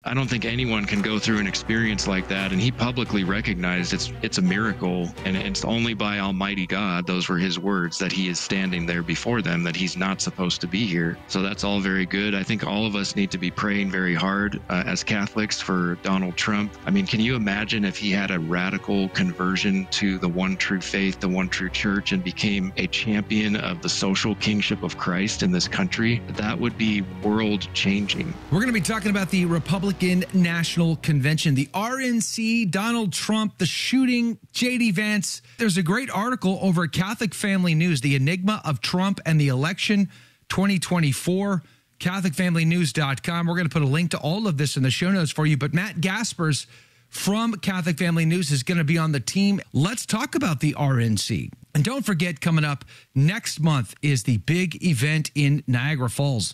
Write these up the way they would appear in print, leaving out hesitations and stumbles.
I don't think anyone can go through an experience like that. And he publicly recognized it's a miracle, and it's only by Almighty God, those were his words, that he is standing there before them, that he's not supposed to be here. So that's all very good. I think all of us need to be praying very hard as Catholics for Donald Trump. I mean, can you imagine if he had a radical conversion to the one true faith, the one true church, and became a champion of the social kingship of Christ in this country? That would be world changing. We're going to be talking about the Republican National Convention, the RNC, Donald Trump, the shooting, JD Vance. There's a great article over at Catholic Family News, The Enigma of Trump and the Election 2024, CatholicFamilyNews.com. We're going to put a link to all of this in the show notes for you. But Matt Gaspers from Catholic Family News is going to be on the team. Let's talk about the RNC. And don't forget, coming up next month is the big event in Niagara Falls.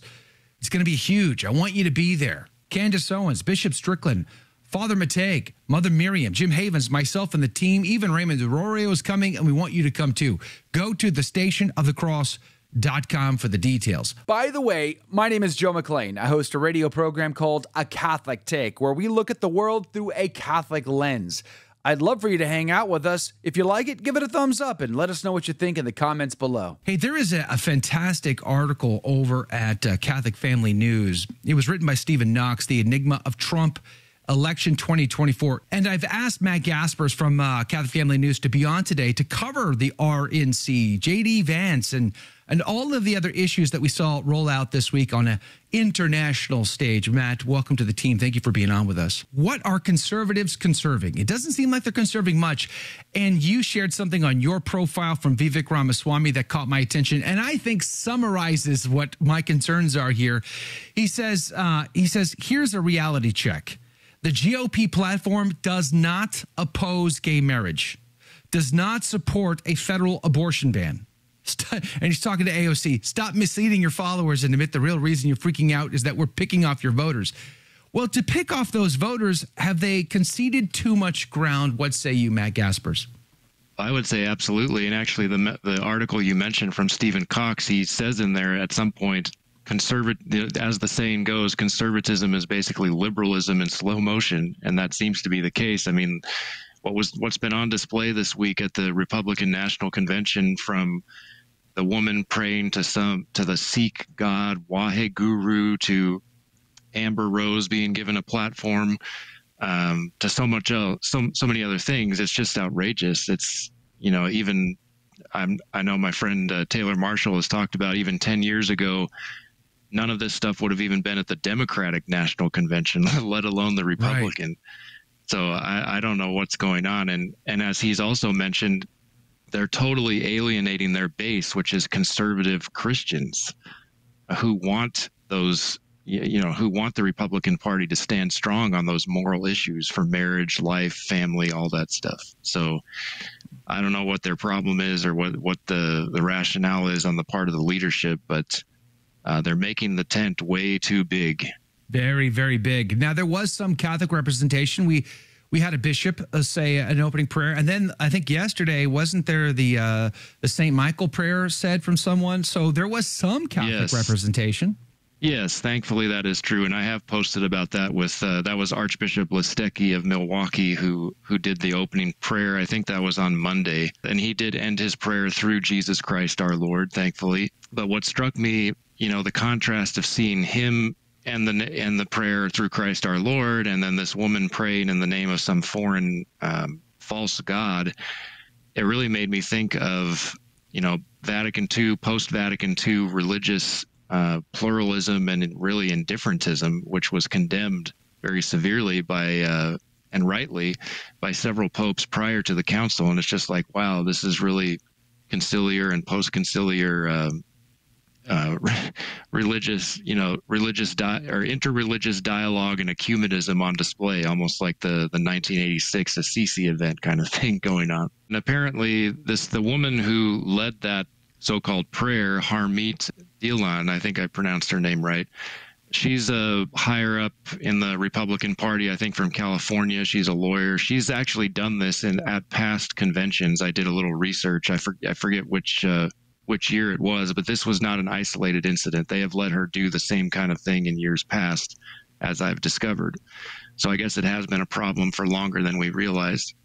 It's going to be huge. I want you to be there. Candace Owens, Bishop Strickland, Father Mateg, Mother Miriam, Jim Havens, myself, and the team. Even Raymond DeRorio is coming, and we want you to come too. Go to thestationofthecross.com for the details. By the way, my name is Joe McLean. I host a radio program called A Catholic Take, where we look at the world through a Catholic lens. I'd love for you to hang out with us. If you like it, give it a thumbs up and let us know what you think in the comments below. Hey, there is a fantastic article over at Catholic Family News. It was written by Stephen Knox, The Enigma of Trump, Election 2024. And I've asked Matt Gaspers from Catholic Family News to be on today to cover the RNC, JD Vance, and all of the other issues that we saw roll out this week on an international stage. Matt, welcome to the team. Thank you for being on with us. What are conservatives conserving? It doesn't seem like they're conserving much. And you shared something on your profile from Vivek Ramaswamy that caught my attention, and I think summarizes what my concerns are here. He says, here's a reality check. The GOP platform does not oppose gay marriage, does not support a federal abortion ban. And he's talking to AOC. Stop misleading your followers and admit the real reason you're freaking out is that we're picking off your voters. Well, to pick off those voters, have they conceded too much ground? What say you, Matt Gaspers? I would say absolutely. And actually, the article you mentioned from Stephen Cox, he says in there at some point, as the saying goes, conservatism is basically liberalism in slow motion, and that seems to be the case. I mean, what's been on display this week at the Republican National Convention, from the woman praying to the Sikh god Waheguru, to Amber Rose being given a platform, to so many other things. It's just outrageous. It's, even I know my friend Taylor Marshall has talked about, even 10 years ago, none of this stuff would have even been at the Democratic National Convention, let alone the Republican. Right. So I don't know what's going on. And as he's also mentioned, they're totally alienating their base, which is conservative Christians who want those, who want the Republican Party to stand strong on those moral issues for marriage, life, family, all that stuff. So I don't know what their problem is or what the rationale is on the part of the leadership, but they're making the tent way too big. Very, very big. Now, there was some Catholic representation. We had a bishop say an opening prayer, and then I think yesterday, wasn't there the St. Michael prayer said from someone? So there was some Catholic representation. Yes, thankfully that is true, and I have posted about that with that was Archbishop Listecki of Milwaukee who did the opening prayer. I think that was on Monday, and he did end his prayer through Jesus Christ our Lord, thankfully. But what struck me, the contrast of seeing him and the prayer through Christ our Lord, and then this woman praying in the name of some foreign false god, it really made me think of Vatican II, post-Vatican II religious pluralism and really indifferentism, which was condemned very severely by and rightly by several popes prior to the council. And it's just like, wow, this is really conciliar and post-conciliar religious, interreligious dialogue and ecumenism on display, almost like the 1986 Assisi event kind of thing going on. And apparently the woman who led that so-called prayer, Harmeet Dhilan, I think I pronounced her name right. She's higher up in the Republican Party, I think from California. She's a lawyer. She's actually done this at past conventions. I did a little research. I forget which year it was, but this was not an isolated incident. They have let her do the same kind of thing in years past as I've discovered. So I guess it has been a problem for longer than we realized.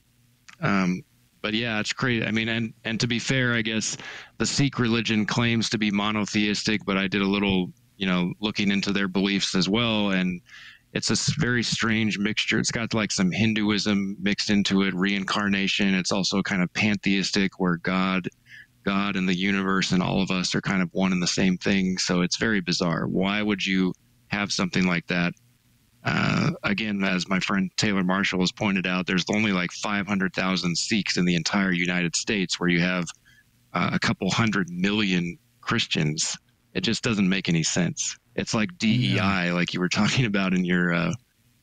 But yeah, it's crazy. I mean, and to be fair, I guess the Sikh religion claims to be monotheistic, but I did a little, looking into their beliefs as well. And it's a very strange mixture. It's got like some Hinduism mixed into it, reincarnation. It's also kind of pantheistic, where God and the universe and all of us are kind of one and the same thing. So it's very bizarre. Why would you have something like that? Again, as my friend Taylor Marshall has pointed out, there's only like 500,000 Sikhs in the entire United States, where you have a couple 100 million Christians. It just doesn't make any sense. It's like DEI, like you were talking about in your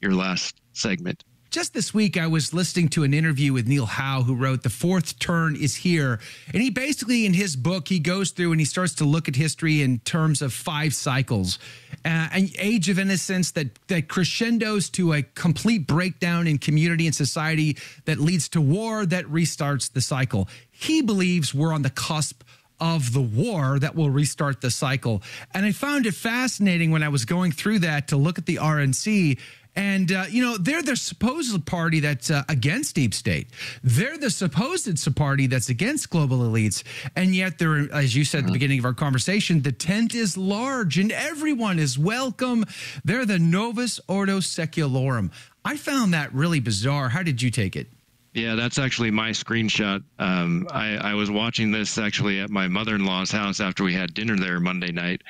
last segment. Just this week, I was listening to an interview with Neil Howe, who wrote The Fourth Turn is Here. And he basically, in his book, he goes through and he starts to look at history in terms of 5 cycles. An age of innocence that crescendos to a complete breakdown in community and society that leads to war that restarts the cycle. He believes we're on the cusp of the war that will restart the cycle. And I found it fascinating when I was going through that to look at the RNC. And, they're the supposed party that's against deep state. They're the supposed party that's against global elites. And yet, they're, as you said at the beginning of our conversation, the tent is large and everyone is welcome. They're the Novus Ordo Secularum. I found that really bizarre. How did you take it? Yeah, that's actually my screenshot. I was watching this actually at my mother-in-law's house after we had dinner there Monday night.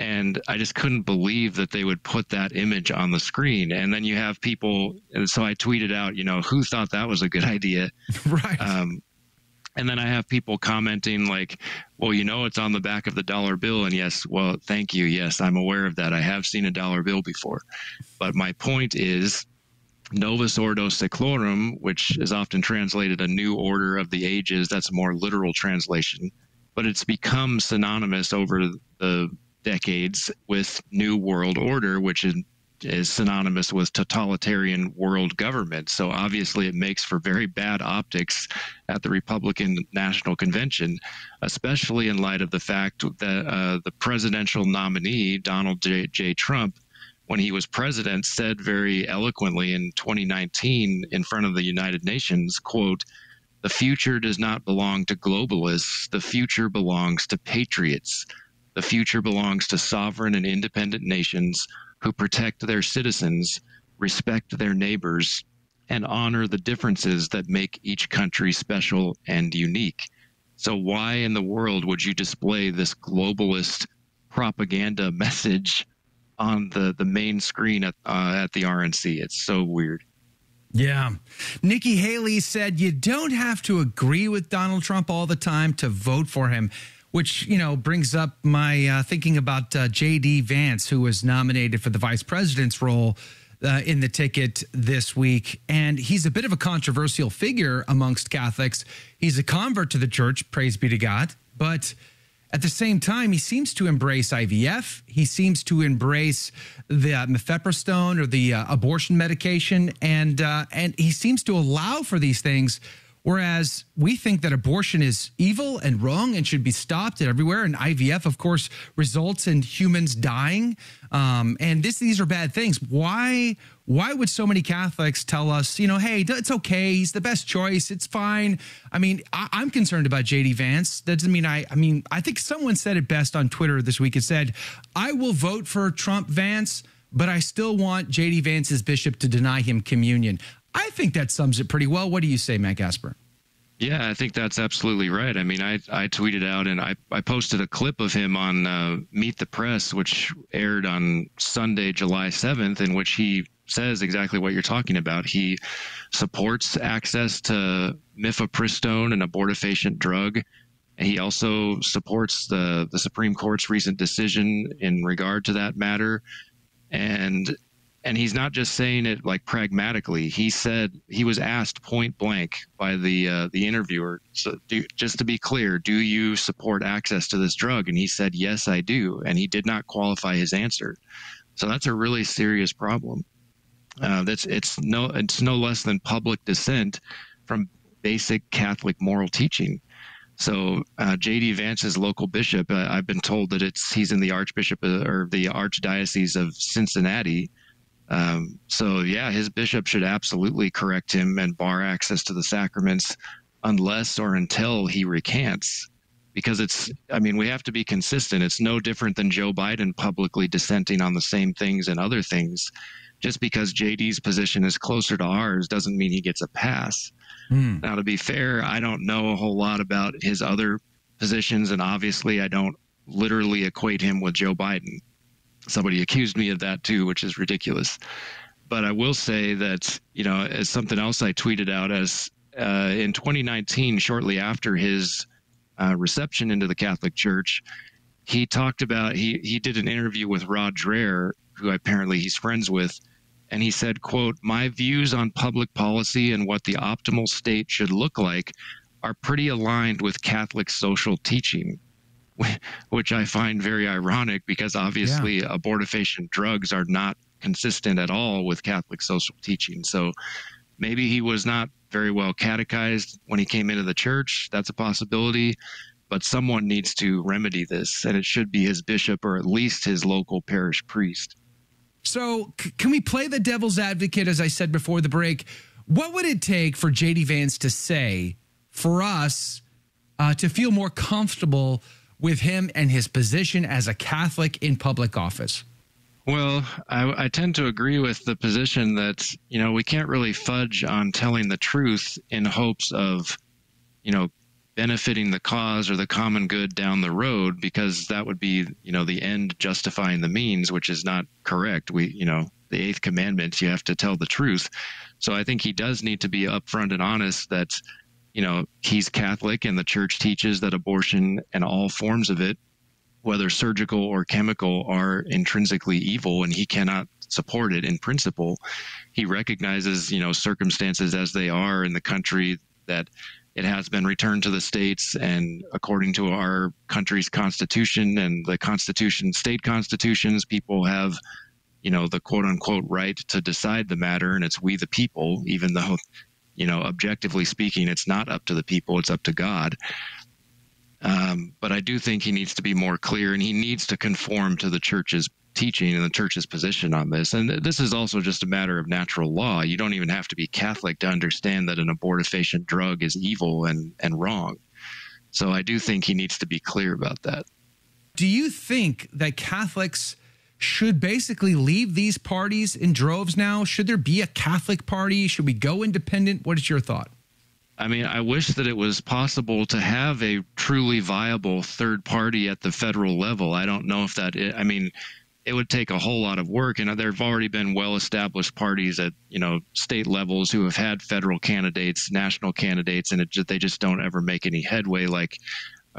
And I just couldn't believe that they would put that image on the screen. And then you have people, and so I tweeted out, who thought that was a good idea? Right. And then I have people commenting like, well, it's on the back of the dollar bill. And yes, well, thank you. Yes, I'm aware of that. I have seen a dollar bill before. But my point is, Novus Ordo Seclorum, which is often translated a new order of the ages, that's a more literal translation. But it's become synonymous over the decades with New World Order, which is synonymous with totalitarian world government. So obviously it makes for very bad optics at the Republican National Convention, especially in light of the fact that the presidential nominee, Donald J. Trump, when he was president, said very eloquently in 2019 in front of the United Nations, quote, "The future does not belong to globalists. The future belongs to patriots. The future belongs to sovereign and independent nations who protect their citizens, respect their neighbors, and honor the differences that make each country special and unique." So why in the world would you display this globalist propaganda message on the main screen at the RNC? It's so weird. Yeah. Nikki Haley said you don't have to agree with Donald Trump all the time to vote for him, which, brings up my thinking about JD Vance, who was nominated for the vice president's role in the ticket this week. And he's a bit of a controversial figure amongst Catholics. He's a convert to the church, praise be to God. But at the same time, he seems to embrace IVF. He seems to embrace the mifepristone or the abortion medication. And he seems to allow for these things. Whereas we think that abortion is evil and wrong and should be stopped everywhere. And IVF, of course, results in humans dying. And these are bad things. Why would so many Catholics tell us, hey, it's okay. He's the best choice. It's fine. I mean, I'm concerned about JD Vance. That doesn't mean I think someone said it best on Twitter this week. It said, I will vote for Trump Vance, but I still want JD Vance's bishop to deny him communion. I think that sums it pretty well. What do you say, Matt Gasper? Yeah, I think that's absolutely right. I mean, I tweeted out and I posted a clip of him on Meet the Press, which aired on Sunday, July 7th, in which he says exactly what you're talking about. He supports access to mifepristone, an abortifacient drug. And he also supports the Supreme Court's recent decision in regard to that matter. And he's not just saying it like pragmatically. He said, he was asked point blank by the interviewer, so just to be clear, do you support access to this drug? And he said, yes, I do. And he did not qualify his answer. So that's a really serious problem. It's no less than public dissent from basic Catholic moral teaching. So JD Vance's local bishop, I've been told that he's in the Archbishop or the Archdiocese of Cincinnati. So yeah, his bishop should absolutely correct him and bar access to the sacraments unless or until he recants. Because we have to be consistent. It's no different than Joe Biden publicly dissenting on the same things and other things. Just because JD's position is closer to ours doesn't mean he gets a pass. Now, to be fair, I don't know a whole lot about his other positions, and obviously I don't literally equate him with Joe Biden. Somebody accused me of that too, which is ridiculous. But I will say that, as something else I tweeted out, as in 2019, shortly after his reception into the Catholic Church, he talked about, he did an interview with Rod Dreher, who apparently he's friends with, and he said, quote, "My views on public policy and what the optimal state should look like are pretty aligned with Catholic social teaching," which I find very ironic because obviously abortifacient drugs are not consistent at all with Catholic social teaching. So maybe he was not very well catechized when he came into the church. That's a possibility. But someone needs to remedy this, and it should be his bishop or at least his local parish priest. So can we play the devil's advocate, as I said before the break? What would it take for JD Vance to say for us to feel more comfortable with him and his position as a Catholic in public office? Well, I tend to agree with the position that, we can't really fudge on telling the truth in hopes of, benefiting the cause or the common good down the road, because that would be, the end justifying the means, which is not correct. The eighth commandment, you have to tell the truth. So I think he does need to be upfront and honest that, he's Catholic and the church teaches that abortion and all forms of it, whether surgical or chemical, are intrinsically evil, and he cannot support it in principle. He recognizes, circumstances as they are in the country, that it has been returned to the states, and according to our country's constitution and the constitution, state constitutions, people have, the quote unquote right to decide the matter, and it's we the people, even though, objectively speaking, it's not up to the people, it's up to God. But I do think he needs to be more clear, and he needs to conform to the church's teaching and the church's position on this. And this is also just a matter of natural law. You don't even have to be Catholic to understand that an abortifacient drug is evil and wrong. So I do think he needs to be clear about that. Do you think that Catholics should basically leave these parties in droves now? Should there be a Catholic party? Should we go independent? What is your thought? I wish that it was possible to have a truly viable third party at the federal level. I don't know if that is, it would take a whole lot of work, and there have already been well-established parties at, state levels who have had federal candidates, national candidates, and they just don't ever make any headway. Like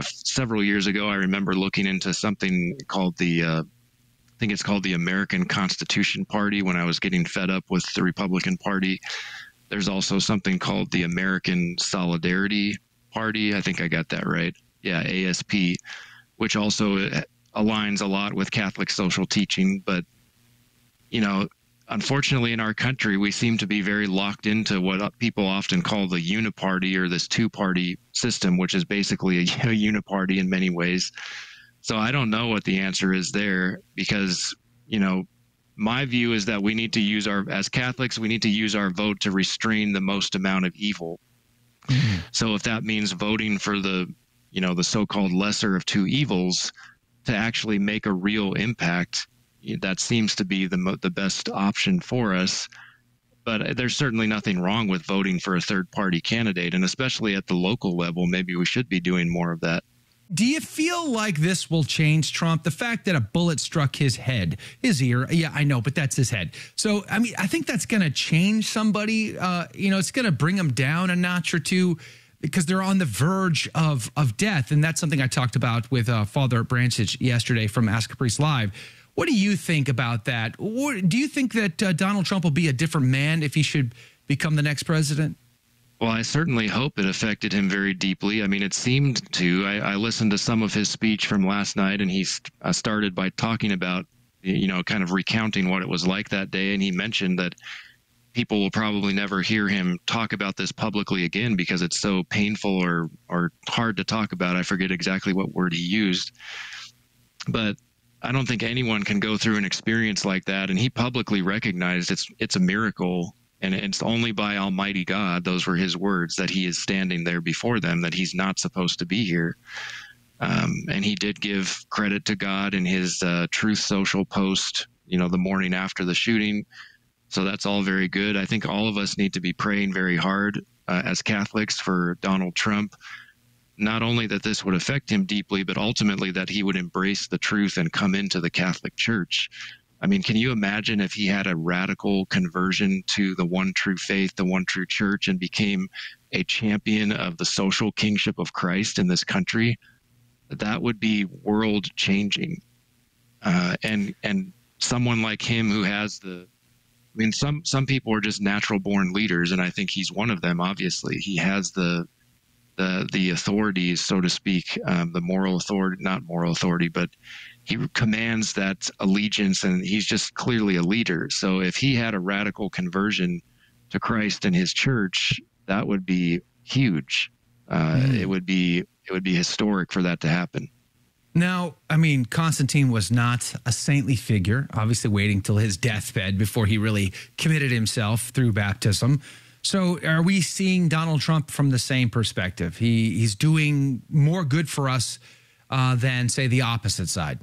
several years ago, I remember looking into something called I think it's called the American Constitution Party when I was getting fed up with the Republican Party. There's also something called the American Solidarity Party. I think I got that right. Yeah, ASP, which also aligns a lot with Catholic social teaching. But, unfortunately in our country, we seem to be very locked into what people often call the uniparty, or this two-party system, which is basically a uniparty in many ways. So I don't know what the answer is there, because, my view is that we need to as Catholics, we need to use our vote to restrain the most amount of evil. Mm-hmm. So if that means voting for the so-called lesser of two evils to actually make a real impact, that seems to be the best option for us. But there's certainly nothing wrong with voting for a third-party candidate, and especially at the local level, maybe we should be doing more of that. Do you feel like this will change Trump? The fact that a bullet struck his ear, yeah, I know, but that's his head. So, I think that's going to change somebody. It's going to bring them down a notch or two, because they're on the verge of death. And that's something I talked about with Father Branchich yesterday from Ask a Priest Live. What do you think about that? Do you think that Donald Trump will be a different man if he should become the next president? Well, I certainly hope it affected him very deeply. It seemed to. I listened to some of his speech from last night, and he started by talking about, kind of recounting what it was like that day. And he mentioned that people will probably never hear him talk about this publicly again because it's so painful or hard to talk about. I forget exactly what word he used. But, I don't think anyone can go through an experience like that. And he publicly recognized it's a miracle. And it's only by Almighty God, those were his words, that he is standing there before them, that he's not supposed to be here. And he did give credit to God in his Truth Social post, the morning after the shooting. So that's all very good. I think all of us need to be praying very hard as Catholics for Donald Trump, not only that this would affect him deeply, but ultimately that he would embrace the truth and come into the Catholic Church. I mean, can you imagine if he had a radical conversion to the one true faith, the one true church, and became a champion of the social kingship of Christ in this country? That would be world changing. And someone like him who has some people are just natural born leaders, and I think he's one of them. Obviously, he has the authorities, so to speak, the moral authority, not moral authority, but he commands that allegiance, and he's just clearly a leader. So if he had a radical conversion to Christ and his church, that would be huge. It would be historic for that to happen. Now, I mean, Constantine was not a saintly figure, obviously waiting till his deathbed before he really committed himself through baptism. So are we seeing Donald Trump from the same perspective? He's doing more good for us than, say, the opposite side.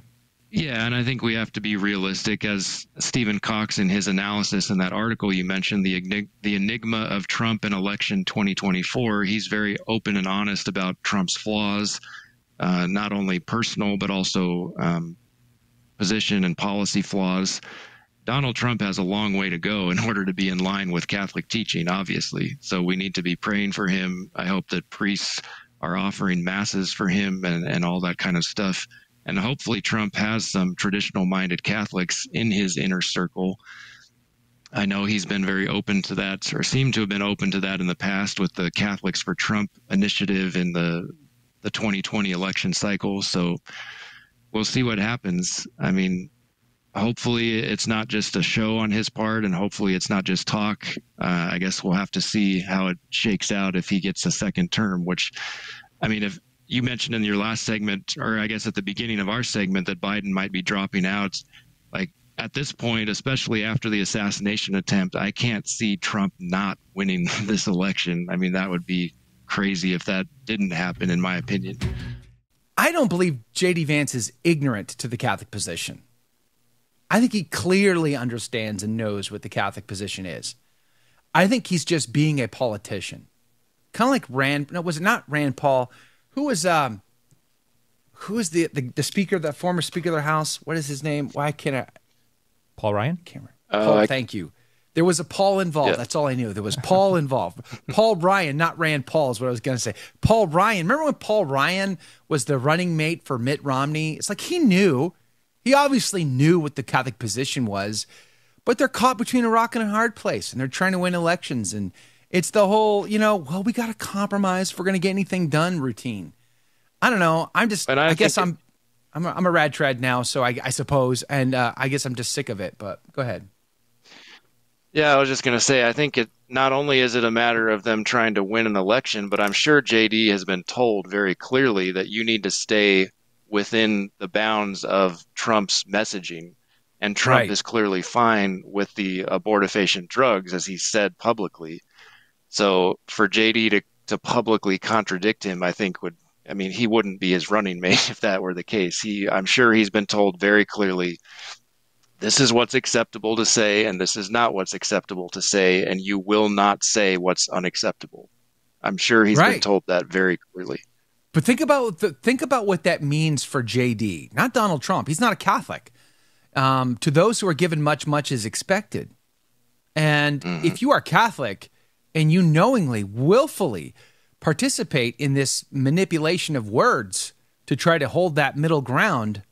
Yeah, and I think we have to be realistic. As Stephen Cox in his analysis in that article you mentioned, the enigma of Trump in election 2024, he's very open and honest about Trump's flaws, not only personal, but also position and policy flaws. Donald Trump has a long way to go in order to be in line with Catholic teaching, obviously. So we need to be praying for him. I hope that priests are offering masses for him and all that kind of stuff. And hopefully Trump has some traditional-minded Catholics in his inner circle. I know he's been very open to that, or seemed to have been open to that in the past with the Catholics for Trump initiative in the 2020 election cycle. So we'll see what happens. I mean, hopefully it's not just a show on his part, and hopefully it's not just talk. I guess we'll have to see how it shakes out if he gets a second term, which, I mean, if you mentioned in your last segment, or I guess at the beginning of our segment, that Biden might be dropping out. Like at this point, especially after the assassination attempt, I can't see Trump not winning this election. I mean, that would be crazy if that didn't happen, in my opinion. I don't believe JD Vance is ignorant to the Catholic position. I think he clearly understands and knows what the Catholic position is. I think he's just being a politician. Kind of like was it not Rand Paul? Who was the speaker, the former speaker of the House? What is his name? Why can't I? Paul Ryan? Paul, thank you. There was a Paul involved. Yeah. That's all I knew. There was Paul involved. Paul Ryan, not Rand Paul is what I was going to say. Paul Ryan. Remember when Paul Ryan was the running mate for Mitt Romney? It's like he knew. He obviously knew what the Catholic position was, but they're caught between a rock and a hard place, and they're trying to win elections. And it's the whole, we got to compromise if we're going to get anything done routine. I don't know. I guess I'm a rad trad now, so I suppose, and I guess I'm just sick of it. But go ahead. Yeah, I was just going to say, I think it not only is it a matter of them trying to win an election, but I'm sure JD has been told very clearly that you need to stay within the bounds of Trump's messaging. And Trump is clearly fine with the abortifacient drugs, as he said publicly. So for JD to publicly contradict him, I think he wouldn't be his running mate if that were the case. I'm sure he's been told very clearly, this is what's acceptable to say, and this is not what's acceptable to say, and you will not say what's unacceptable. I'm sure he's been told that very clearly. But think about what that means for JD, not Donald Trump. He's not a Catholic. To those who are given much, much is expected. And if you are Catholic and you knowingly, willfully participate in this manipulation of words to try to hold that middle ground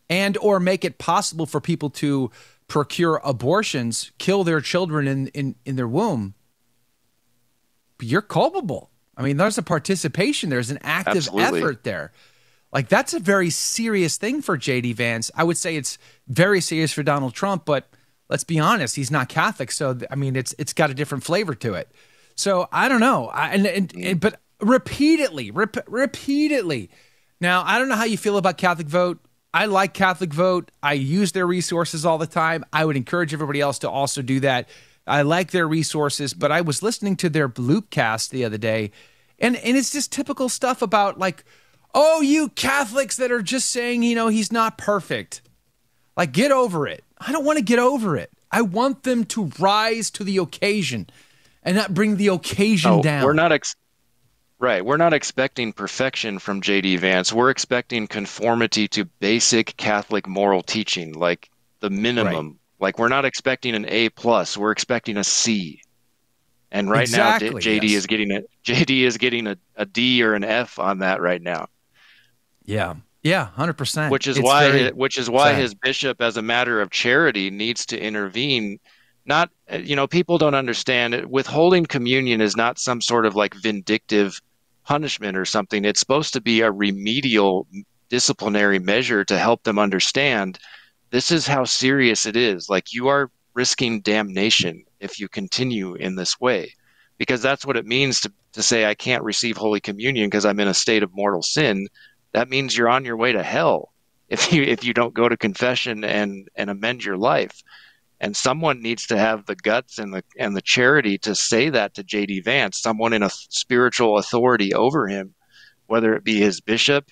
and or make it possible for people to procure abortions, kill their children in their womb, you're culpable. I mean, there's a participation. There's an active effort there. Like, that's a very serious thing for JD Vance. I would say it's very serious for Donald Trump, but let's be honest, he's not Catholic. So, I mean, it's got a different flavor to it. So I don't know. But repeatedly. Now, I don't know how you feel about Catholic vote. I like Catholic Vote. I use their resources all the time. I would encourage everybody else to also do that. I like their resources, but I was listening to their Bloopcast the other day, and it's just typical stuff about like, oh, you Catholics that are just saying, he's not perfect. Like, get over it. I don't want to get over it. I want them to rise to the occasion and not bring the occasion down. We're not Right. We're not expecting perfection from JD Vance. We're expecting conformity to basic Catholic moral teaching, like the minimum. Right. Like we're not expecting an A plus. We're expecting a C. And right Exactly, now, JD is getting a D or an F on that right now. Yeah. Yeah, 100%. Which is why his bishop, as a matter of charity, needs to intervene. Not, people don't understand it. Withholding communion is not some sort of like vindictive punishment or something. It's supposed to be a remedial disciplinary measure to help them understand this is how serious it is. Like you are risking damnation if you continue in this way, because that's what it means to say I can't receive Holy Communion because I'm in a state of mortal sin. That means you're on your way to hell if you don't go to confession and amend your life. And someone needs to have the guts and the charity to say that to JD Vance, someone in a spiritual authority over him, whether it be his bishop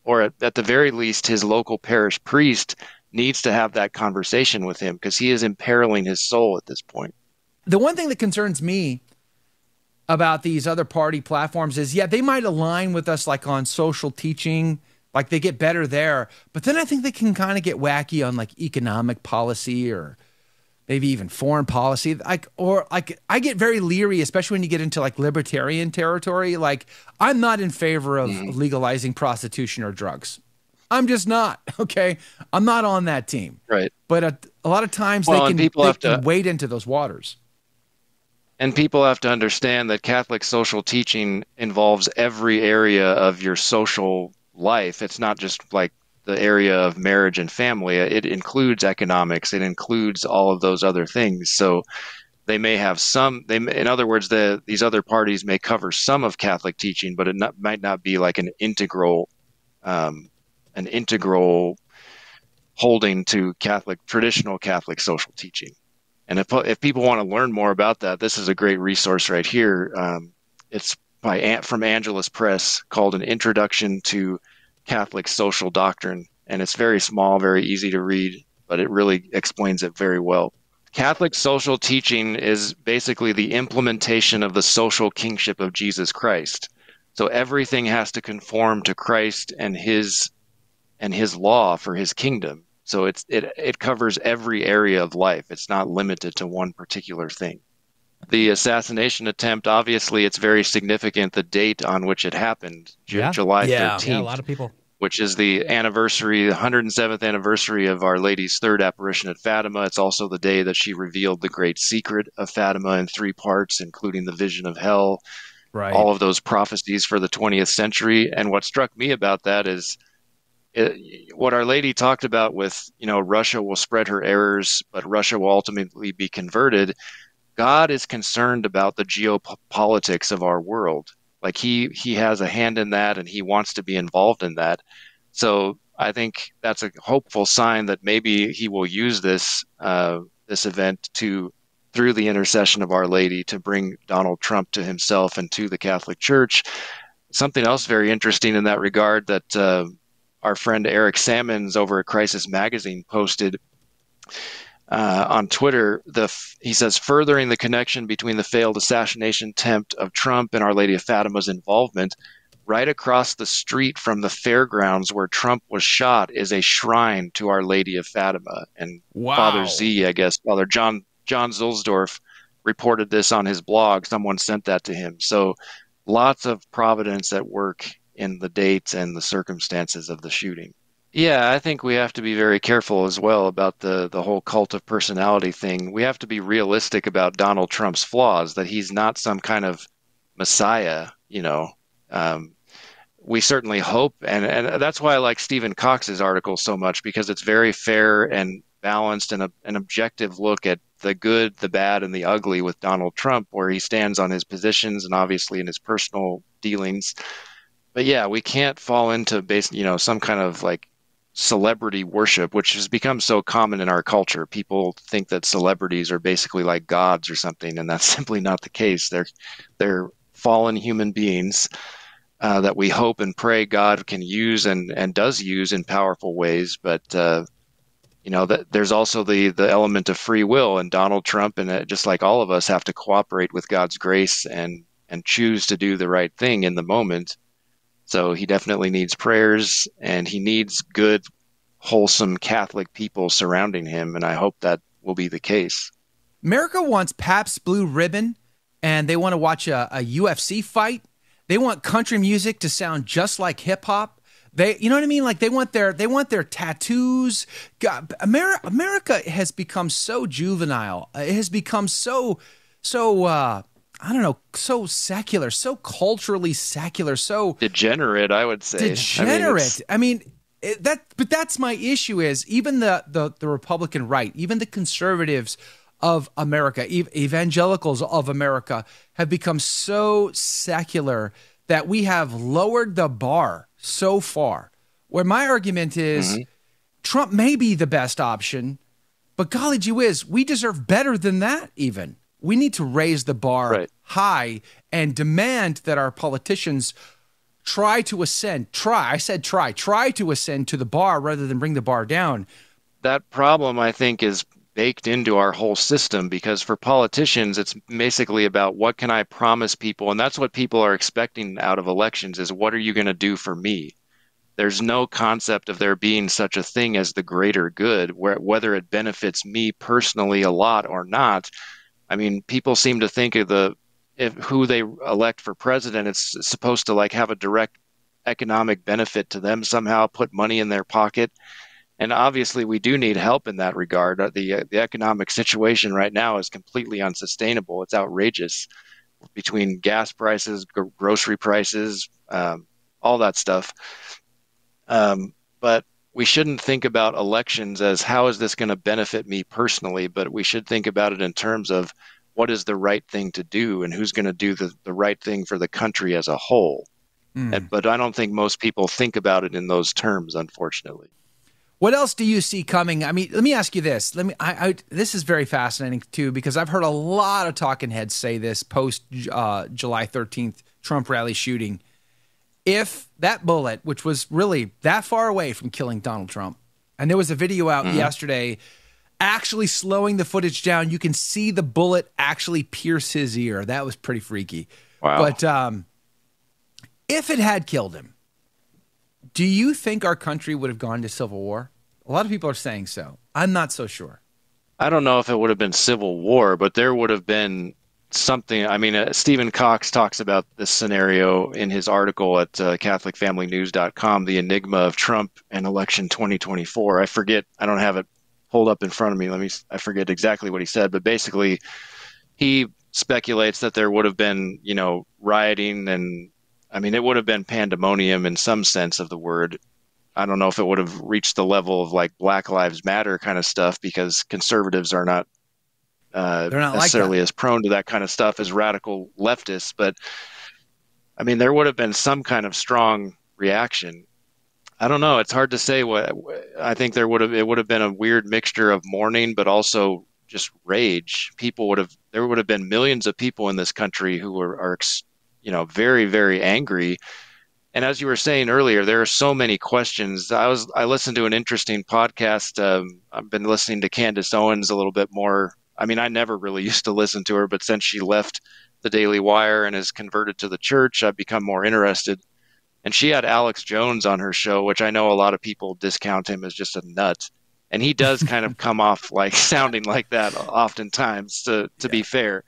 or at the very least his local parish priest needs to have that conversation with him, because he is imperiling his soul at this point. The one thing that concerns me about these other party platforms is, they might align with us like on social teaching, like they get better there, but then I think they can kind of get wacky on like economic policy or maybe even foreign policy. I get very leery, especially when you get into like libertarian territory. Like I'm not in favor of legalizing prostitution or drugs. I'm just not. Okay. I'm not on that team. Right. But a lot of times they can wade into those waters. And people have to understand that Catholic social teaching involves every area of your social life. It's not just like the area of marriage and family. It includes economics. It includes all of those other things. So they may have in other words, these other parties may cover some of Catholic teaching, but it might not be like an integral holding to traditional Catholic social teaching. And if people want to learn more about that, this is a great resource right here. It's from Angelus Press, called An Introduction to Catholic Social Doctrine. And it's very small, very easy to read, but it really explains it very well. Catholic social teaching is basically the implementation of the social kingship of Jesus Christ. So everything has to conform to Christ and his law for his kingdom. So it covers every area of life. It's not limited to one particular thing. The assassination attempt, obviously, it's very significant, the date on which it happened, July 13th. Yeah, a lot of people. Which is the 107th anniversary of Our Lady's third apparition at Fatima. It's also the day that she revealed the great secret of Fatima in 3 parts, including the vision of hell, all of those prophecies for the 20th century. And what struck me about that is what Our Lady talked about with, Russia will spread her errors, but Russia will ultimately be converted. God is concerned about the geopolitics of our world. Like he has a hand in that, and he wants to be involved in that. So I think that's a hopeful sign that maybe he will use this event through the intercession of Our Lady, to bring Donald Trump to himself and to the Catholic Church. Something else very interesting in that regard that our friend Eric Sammons over at Crisis Magazine posted on Twitter. He says, furthering the connection between the failed assassination attempt of Trump and Our Lady of Fatima's involvement, right across the street from the fairgrounds where Trump was shot is a shrine to Our Lady of Fatima. And Father John Zulsdorf reported this on his blog. Someone sent that to him. So lots of providence at work in the dates and the circumstances of the shooting. Yeah, I think we have to be very careful as well about the whole cult of personality thing. We have to be realistic about Donald Trump's flaws, that he's not some kind of messiah, we certainly hope, and that's why I like Stephen Cox's article so much, because it's very fair and balanced and an objective look at the good, the bad, and the ugly with Donald Trump, where he stands on his positions and obviously in his personal dealings. But yeah, we can't fall into some kind of like celebrity worship, which has become so common in our culture. People think that celebrities are basically like gods or something, and that's simply not the case. They're fallen human beings that we hope and pray God can use and does use in powerful ways. But that there's also the element of free will, and Donald Trump and just like all of us have to cooperate with God's grace and choose to do the right thing in the moment. So he definitely needs prayers, and he needs good, wholesome Catholic people surrounding him, and I hope that will be the case. America wants Pabst Blue Ribbon, and they want to watch a UFC fight. They want country music to sound just like hip hop. You know what I mean? Like they want their tattoos. God, America has become so juvenile. It has become so I don't know, so secular, so culturally secular, so degenerate, I would say. Degenerate. But that's my issue is even the Republican right, even the conservatives of America, evangelicals of America have become so secular that we have lowered the bar so far. Where my argument is Trump may be the best option, but golly gee whiz, we deserve better than that even. We need to raise the bar high and demand that our politicians try to ascend. Try to ascend to the bar rather than bring the bar down. That problem, I think, is baked into our whole system, because for politicians, it's basically about what can I promise people? And that's what people are expecting out of elections is, what are you going to do for me? There's no concept of there being such a thing as the greater good, whether it benefits me personally a lot or not. I mean, people seem to think of who they elect for president, it's supposed to like have a direct economic benefit to them somehow, put money in their pocket. And obviously we do need help in that regard. The economic situation right now is completely unsustainable. It's outrageous between gas prices, grocery prices, all that stuff. But we shouldn't think about elections as how is this going to benefit me personally, but we should think about it in terms of what is the right thing to do and who's going to do the right thing for the country as a whole. But I don't think most people think about it in those terms, unfortunately. What else do you see coming? I mean, let me ask you this. This is very fascinating too, because I've heard a lot of talking heads say this post July 13th Trump rally shooting. If that bullet, which was really that far away from killing Donald Trump, and there was a video out yesterday actually slowing the footage down, you can see the bullet actually pierce his ear. That was pretty freaky. Wow. But if it had killed him, do you think our country would have gone to civil war? A lot of people are saying so. I'm not so sure. I don't know if it would have been civil war, but there would have been something. I mean, Stephen Cox talks about this scenario in his article at CatholicFamilyNews.com, The Enigma of Trump and Election 2024. I forget. I don't have it pulled up in front of me. I forget exactly what he said, but basically he speculates that there would have been, rioting, and I mean, it would have been pandemonium in some sense of the word. I don't know if it would have reached the level of like Black Lives Matter kind of stuff, because conservatives are not they're not necessarily as prone to that kind of stuff as radical leftists. But I mean, there would have been some kind of strong reaction. I don't know. It's hard to say what I think it would have been a weird mixture of mourning, but also just rage. There would have been millions of people in this country who are very, very angry. And as you were saying earlier, there are so many questions. I listened to an interesting podcast. I've been listening to Candace Owens a little bit more. I mean, I never really used to listen to her, but since she left the Daily Wire and has converted to the church, I've become more interested. And she had Alex Jones on her show, which I know a lot of people discount him as just a nut. And he does kind of come off like sounding like that oftentimes, to be fair.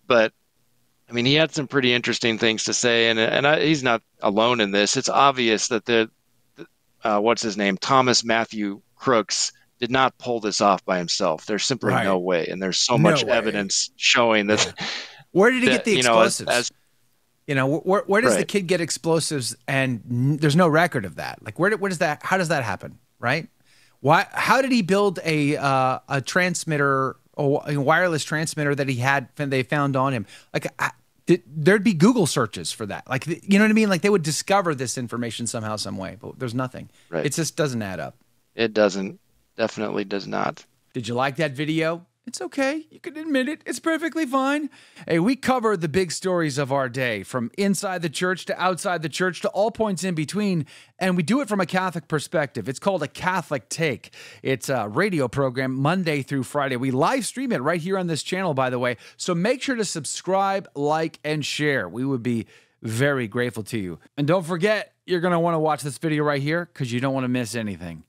But I mean, he had some pretty interesting things to say, and he's not alone in this. It's obvious that what's his name, Thomas Matthew Crooks, did not pull this off by himself. There's simply no way, and there's so much evidence showing that. Where did he get the explosives? Where does the kid get explosives? And there's no record of that. Like, where does that? How does that happen? Right? Why? How did he build a transmitter, a wireless transmitter that they found on him? Like, there'd be Google searches for that. Like, you know what I mean? Like they would discover this information somehow, some way, but there's nothing. Right. It just doesn't add up. It doesn't. Definitely does not. Did you like that video? It's okay. You can admit it. It's perfectly fine. Hey, we cover the big stories of our day, from inside the church to outside the church to all points in between, and we do it from a Catholic perspective. It's called A Catholic Take. It's a radio program Monday through Friday. We live stream it right here on this channel, by the way, so make sure to subscribe, like, and share. We would be very grateful to you. And don't forget, you're going to want to watch this video right here because you don't want to miss anything.